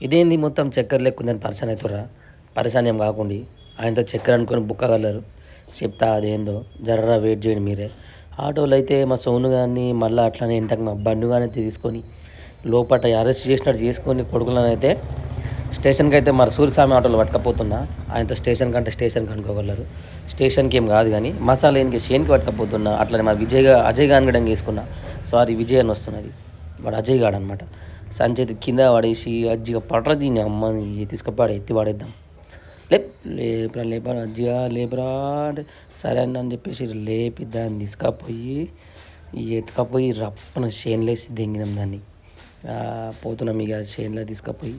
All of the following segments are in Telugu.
ఇదేంది మొత్తం చక్కెర లేకుందని పరిశాన్ అవుతుర్రా? పరిశాన్ ఏం కాకుండా ఆయనతో చక్కెర అనుకొని బుక్కగలరు. చెప్తా అదేందో జర్రా వెయిట్ చేయండి మీరే. ఆటోలో అయితే మా సోను గారిని మళ్ళీ అట్లనే ఇంటకు మా బండు కానీ తీసుకొని లోపల అరెస్ట్ చేసినట్టు చేసుకొని కొడుకులను అయితే స్టేషన్కి అయితే మరి సూర్యస్వామి ఆటోలో పట్టుకపోతున్నా. ఆయనతో స్టేషన్ కంటే స్టేషన్కి అనుకోగలరు. స్టేషన్కి ఏం కాదు కానీ మసాలా ఏనికి షేన్కి పట్టుకపోతున్నా. అట్లనే మా అజయ్ గాని కూడా వేసుకున్నా. సారీ విజయ్ అని వస్తున్నది, వాడు అజయ్ గాడు అనమాట. సంచేతి కింద పడేసి అజ్జిగా పట్ర దీన్ని అమ్మని తీసుకుపాడు ఎత్తి పడేద్దాం. లేపరా లేపరా అజ్జిగా లేపరా అంటే సరే అని చెప్పేసి లేపి దాన్ని తీసుకపోయి ఎత్తుకపోయి రప్పన షేన్లేసి దెంగినాం దాన్ని. పోతున్నాం ఇక షేన్లో తీసుకపోయి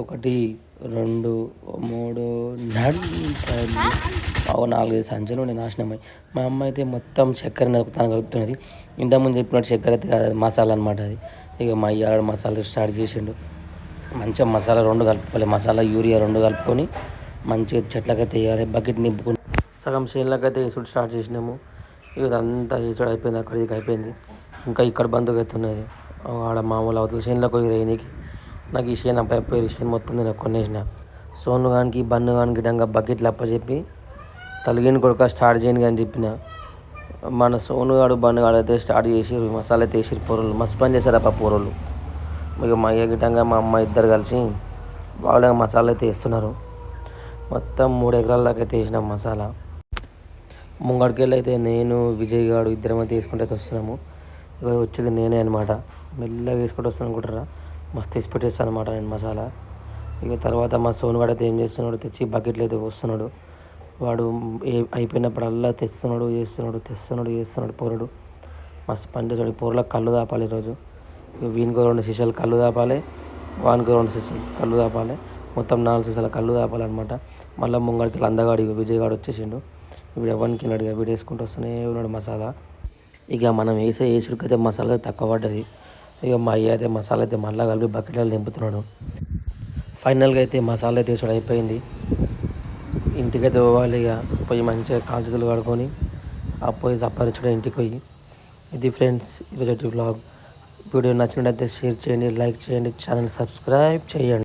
1 2 3 4 సంచులు నేను నాశనమై మా అమ్మ అయితే మొత్తం చక్కెర తను కలుపుతున్నది. ఇంతకుముందు చెప్పినట్టు చక్కెర అయితే కాదు, అది మసాలా అనమాట. అది ఇక మా అయ్యాడు మసాలా స్టార్ట్ చేసిండు. మంచిగా మసాలా 2 కలుపుకోవాలి, మసాలా యూరియా 2 కలుపుకొని మంచిగా చెట్లకైతే వేయాలి. బకెట్ నింపుకొని సగం చేనులకైతే వేసుడు స్టార్ట్ చేసినాము. ఇక ఇదంతా వేసుడు అయిపోయింది, అక్కడికి అయిపోయింది. ఇంకా ఇక్కడ బంధుకు అయితే ఉన్నది ఆడ మామూలు అవతల చేనులకు పోయి రేనికి. నాకు ఈ చేను అబ్బాయి చేను మొత్తం నేను కొనేసిన. సోను గానికి బన్ను గానికి డంగా బకెట్లు అప్పచెప్పి తలిగిన కొడుక స్టార్ట్ చేయను కానీ చెప్పిన. మన సోనుగాడు బన్నుగాడు అయితే స్టార్ట్ చేసి మసాలా అయితే వేసి పొరలు మస్తు పని చేశారు అప్ప పొరలు. ఇక మా అయ్య గిట్టంగా మా అమ్మ ఇద్దరు కలిసి బాగా మసాలా అయితే వేస్తున్నారు. మొత్తం 3 ఎకరాల దాకా అయితే వేసినాం మసాలా. ముంగడికెళ్ళి అయితే నేను విజయ్ గాడు ఇద్దరం అయితే వేసుకుంటే అయితే వస్తున్నాము. ఇక వచ్చేది నేనే అనమాట. మెల్లగా వేసుకుంటూ వస్తాను అనుకుంటారా, మస్తు వేసి పెట్టేస్తాను అనమాట నేను మసాలా. ఇక తర్వాత మా సోనుగాడు అయితే ఏం చేస్తున్నాడు, తెచ్చి బకెట్లు అయితే వస్తున్నాడు. వాడు అయిపోయినప్పుడల్లా చేస్తున్నాడు పొరడు. మస్తు పని చేస్తాడు. పొరలకు కళ్ళు దాపాలి ఈరోజు. ఇక వీనికి 2 సీసాలు కళ్ళు దాపాలి, వానికి 2 సీసాలు కళ్ళు దాపాలి. మొత్తం 4 సీసాల కళ్ళు దాపాలన్నమాట. మళ్ళీ ముంగడికి అందగాడు విజయ్ గాడు వచ్చేసిండు. ఇప్పుడు ఎవరికి నడిగా వీడు వేసుకుంటూ వస్తూనే ఉన్నాడు మసాలా. ఇక మనం వేసుడికైతే మసాలా తక్కువ పడ్డది. ఇక మా అయ్య అయితే మసాలా అయితే మళ్ళీ కలిపి బకెట్లలో నింపుతున్నాడు. ఫైనల్గా అయితే మసాలా అయితే వేసుడు అయిపోయింది. ఇంటికైతే పోవాలి. ఇక పోయి మంచిగా కాల్చేతులు కడుక్కొని పోయి సప్పరించడం ఇంటికి పోయి. ఇది ఫ్రెండ్స్ ఈరోజు వ్లాగ్. వీడియో నచ్చినట్లయితే షేర్ చేయండి, లైక్ చేయండి, ఛానల్ సబ్స్క్రైబ్ చేయండి.